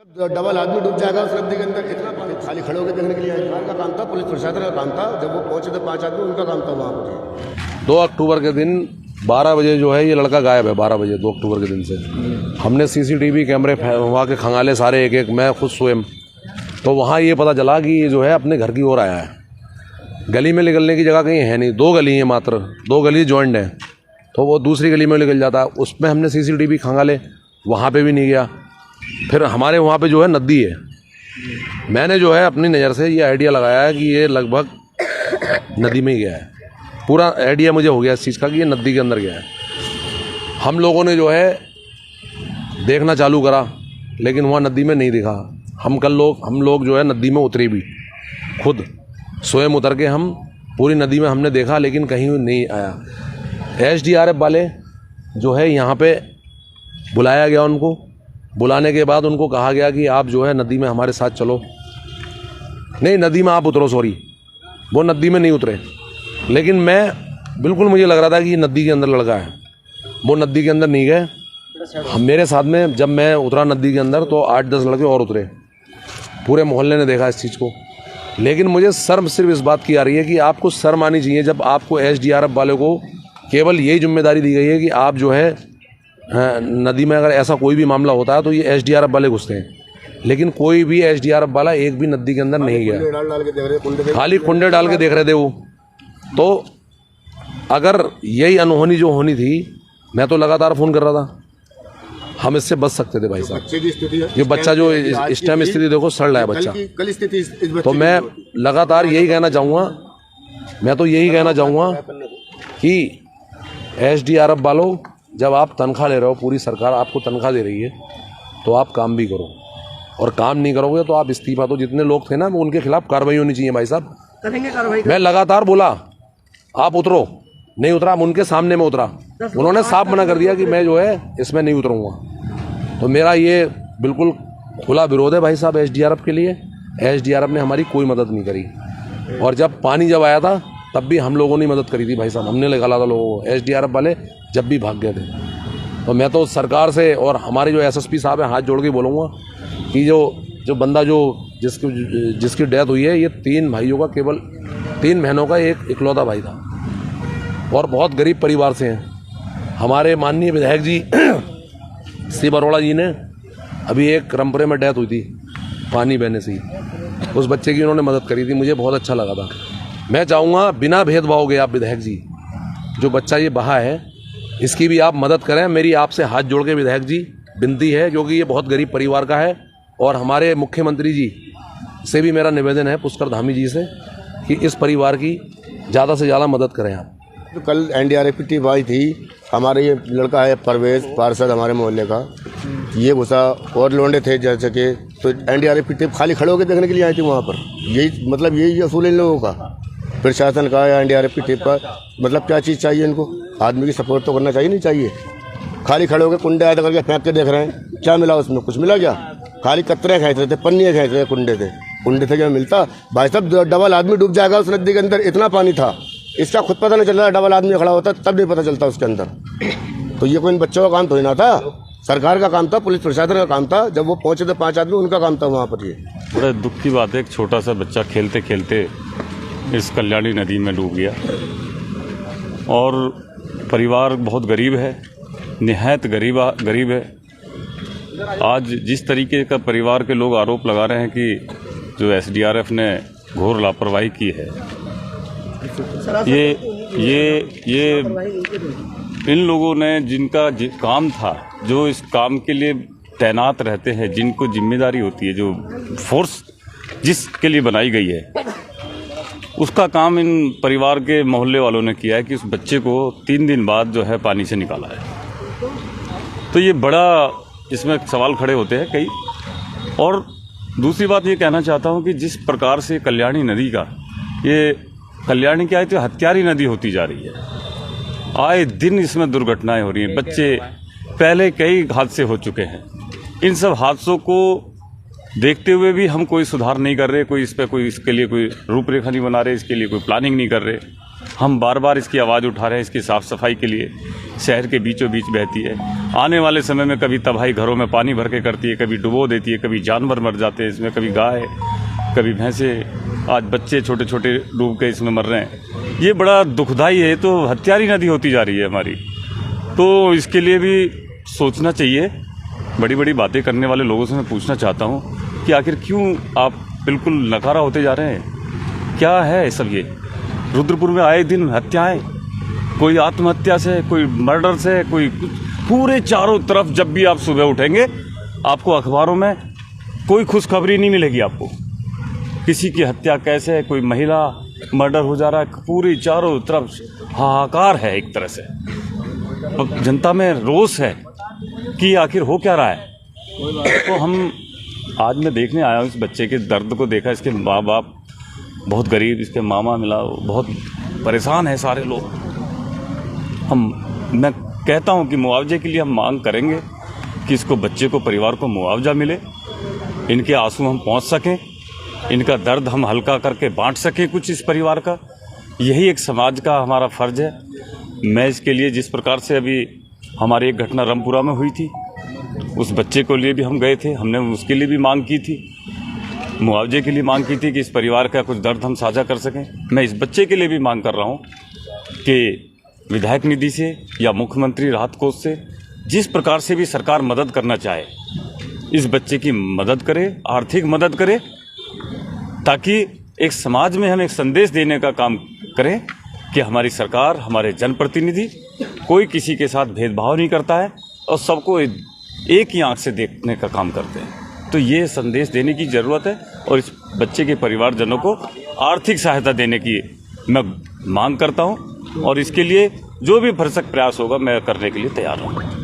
Double आदमी डूब जाएगा उस नदी के अंदर, इतना पानी खाली खड़े होकर देखने के लिए सरकार का काम था, पुलिस प्रशासन का काम था। जब वो पहुंचे थे 5 आदमी, उनका काम था वहाँ पर। 2 अक्टूबर के दिन 12 बजे जो है ये लड़का गायब है। 12 बजे 2 अक्टूबर के दिन से हमने CCTV कैमरे वहाँ के खंगाले सारे एक एक, मैं खुद स्वयं, तो वहाँ ये पता चला कि ये जो है अपने घर की ओर आया है। गली में निकलने की जगह कहीं है नहीं, 2 गली हैं मात्र, 2 गली जॉइंट हैं, तो वो दूसरी गली में निकल जाता है। उसमें हमने CCTV खंगाले, वहाँ पे भी नहीं गया। फिर हमारे वहाँ पे जो है नदी है, मैंने जो है अपनी नज़र से ये आइडिया लगाया है कि ये लगभग नदी में ही गया है। पूरा आइडिया मुझे हो गया इस चीज़ का कि ये नदी के अंदर गया है। हम लोगों ने जो है देखना चालू करा, लेकिन वहाँ नदी में नहीं दिखा। हम लोग जो है नदी में उतरे भी, खुद स्वयं उतर के हम पूरी नदी में हमने देखा, लेकिन कहीं नहीं आया। SDRF वाले जो है यहाँ पे बुलाया गया, उनको बुलाने के बाद उनको कहा गया कि आप जो है नदी में हमारे साथ चलो। नहीं, नदी में आप उतरो, सॉरी, वो नदी में नहीं उतरे। लेकिन मैं बिल्कुल, मुझे लग रहा था कि ये नदी के अंदर लड़का है, वो नदी के अंदर नहीं गए। मेरे साथ में जब मैं उतरा नदी के अंदर तो 8-10 लड़के और उतरे। पूरे मोहल्ले ने देखा इस चीज़ को। लेकिन मुझे शर्म सिर्फ इस बात की आ रही है कि आपको शर्म आनी चाहिए जब आपको SDRF वाले को केवल यही जिम्मेदारी दी गई है कि आप जो है नदी में अगर ऐसा कोई भी मामला होता है तो ये SDRF वाले घुसते हैं। लेकिन कोई भी SDRF वाला एक भी नदी के अंदर नहीं गया, खाली कुंडे डाल के देख रहे थे वो। तो अगर यही अनहोनी जो होनी थी, मैं तो लगातार फ़ोन कर रहा था, हम इससे बच सकते थे भाई साहब। ये बच्चा जो इस टाइम स्थिति देखो, सड़ रहा है बच्चा। तो मैं लगातार यही कहना चाहूँगा, कि SDRF वालों, जब आप तनख्वाह ले रहे हो, पूरी सरकार आपको तनख्वाह दे रही है, तो आप काम भी करो। और काम नहीं करोगे तो आप इस्तीफा दो। जितने लोग थे ना, उनके खिलाफ कार्रवाई होनी चाहिए भाई साहब। करेंगे कार्रवाई। मैं लगातार बोला आप उतरो, नहीं उतरा। उनके सामने में उतरा, उन्होंने साफ मना कर दिया कि मैं जो है इसमें नहीं उतरूँगा। तो मेरा ये बिल्कुल खुला विरोध है भाई साहब SDRF के लिए। SDRF ने हमारी कोई मदद नहीं करी, और जब पानी आया था तब भी हम लोगों ने मदद करी थी भाई साहब। हमने निकाला था लोगों को, SDRF वाले जब भी भाग गए थे। तो मैं तो सरकार से और हमारे जो SSP साहब हैं, हाथ जोड़ के बोलूँगा कि जो बंदा जिसकी डेथ हुई है, ये 3 भाइयों का, केवल 3 बहनों का एक इकलौता भाई था, और बहुत गरीब परिवार से हैं। हमारे माननीय विधायक जी श्री बरोड़ा जी ने अभी एक रमपुरे में डेथ हुई थी पानी बहने से ही, उस बच्चे की उन्होंने मदद करी थी। मुझे बहुत अच्छा लगा था। मैं चाहूँगा बिना भेदभाव के, आप विधायक जी, जो बच्चा ये बहा है, इसकी भी आप मदद करें। मेरी आपसे हाथ जोड़ के विधायक जी विनती है, क्योंकि ये बहुत गरीब परिवार का है। और हमारे मुख्यमंत्री जी से भी मेरा निवेदन है, पुष्कर धामी जी से, कि इस परिवार की ज़्यादा से ज़्यादा मदद करें आप। तो कल NDRF की टीम आई थी, हमारे ये लड़का है परवेज पार्षद हमारे मोहल्ले का, ये घुसा और लोंडे थे जैसे कि, तो NDRF की टीम खाली खड़े होकर देखने के लिए आई थी वहाँ पर। यही असूल इन लोगों का, प्रशासन का या NDRF की टीम का। मतलब क्या चीज़ चाहिए इनको? आदमी की सपोर्ट तो करना चाहिए, नहीं चाहिए? खाली खड़े होकर कुंडे आया करके फेंक के देख रहे हैं, क्या मिला उसमें? कुछ मिला क्या? खाली कतरे खेच रहे थे, पन्नियाँ खेच रहे थे, कुंडे से क्या मिलता भाई साहब? डबल आदमी डूब जाएगा उस नदी के अंदर, इतना पानी था, इसका खुद पता नहीं चल रहा। डबल आदमी खड़ा होता तब नहीं पता चलता उसके अंदर। तो ये कोई बच्चों का काम थोड़ी ना था, सरकार का काम था, पुलिस प्रशासन का काम था। जब वो पहुंचे थे 5 आदमी, उनका काम था वहाँ पर। ये बड़ा दुख की बात है, एक छोटा सा बच्चा खेलते खेलते इस कल्याणी नदी में डूब गया। और परिवार बहुत गरीब है, निहायत गरीब है। आज जिस तरीके का परिवार के लोग आरोप लगा रहे हैं कि जो SDRF ने घोर लापरवाही की है, ये इन लोगों ने, जिनका काम था, जो इस काम के लिए तैनात रहते हैं, जिनको जिम्मेदारी होती है, जो फोर्स जिसके लिए बनाई गई है, उसका काम इन परिवार के मोहल्ले वालों ने किया है कि उस बच्चे को 3 दिन बाद जो है पानी से निकाला है। तो ये बड़ा इसमें सवाल खड़े होते हैं कई। और दूसरी बात ये कहना चाहता हूँ कि जिस प्रकार से कल्याणी नदी का, ये कल्याणी क्या है, तो हत्यारी नदी होती जा रही है। आए दिन इसमें दुर्घटनाएं हो रही हैं। बच्चे, पहले कई हादसे हो चुके हैं। इन सब हादसों को देखते हुए भी हम कोई सुधार नहीं कर रहे, कोई इस पर कोई इसके लिए कोई रूपरेखा नहीं बना रहे, इसके लिए कोई प्लानिंग नहीं कर रहे। हम बार बार इसकी आवाज़ उठा रहे हैं इसकी साफ़ सफाई के लिए। शहर के बीचों बीच बहती है, आने वाले समय में कभी तबाही घरों में पानी भर के करती है, कभी डुबो देती है, कभी जानवर मर जाते हैं इसमें, कभी गाय, कभी भैंसे, आज बच्चे छोटे छोटे डूब के इसमें मर रहे हैं। ये बड़ा दुखदाई है, तो हत्यारी नदी होती जा रही है हमारी। तो इसके लिए भी सोचना चाहिए। बड़ी बड़ी बातें करने वाले लोगों से मैं पूछना चाहता हूँ कि आखिर क्यों आप बिल्कुल नकारा होते जा रहे हैं? क्या है सब ये? रुद्रपुर में आए दिन हत्याएं, कोई आत्महत्या से, कोई मर्डर से, कोई कुछ, पूरे चारों तरफ जब भी आप सुबह उठेंगे आपको अखबारों में कोई खुशखबरी नहीं मिलेगी आपको। किसी की हत्या कैसे है, कोई महिला मर्डर हो जा रहा है, पूरी चारों तरफ हाहाकार है एक तरह से। जनता में रोष है कि आखिर हो क्या रहा है। तो हम आज मैं देखने आया हूँ, इस बच्चे के दर्द को देखा, इसके माँ बाप बहुत गरीब, इसके मामा मिला, बहुत परेशान है सारे लोग। मैं कहता हूँ कि मुआवजे के लिए हम मांग करेंगे कि इसको, बच्चे को, परिवार को मुआवजा मिले, इनके आंसू हम पहुँच सकें, इनका दर्द हम हल्का करके बांट सकें कुछ इस परिवार का। यही एक समाज का हमारा फ़र्ज़ है। मैं इसके लिए, जिस प्रकार से अभी हमारी एक घटना रामपुरा में हुई थी, उस बच्चे को लिए भी हम गए थे, हमने उसके लिए भी मांग की थी, मुआवजे के लिए मांग की थी कि इस परिवार का कुछ दर्द हम साझा कर सकें। मैं इस बच्चे के लिए भी मांग कर रहा हूँ कि विधायक निधि से या मुख्यमंत्री राहत कोष से, जिस प्रकार से भी सरकार मदद करना चाहे, इस बच्चे की मदद करे, आर्थिक मदद करे, ताकि एक समाज में हम एक संदेश देने का काम करें कि हमारी सरकार, हमारे जनप्रतिनिधि कोई किसी के साथ भेदभाव नहीं करता है और सबको एक ही आंख से देखने का काम करते हैं। तो ये संदेश देने की ज़रूरत है और इस बच्चे के परिवारजनों को आर्थिक सहायता देने की मैं मांग करता हूं, और इसके लिए जो भी भरसक प्रयास होगा मैं करने के लिए तैयार हूं।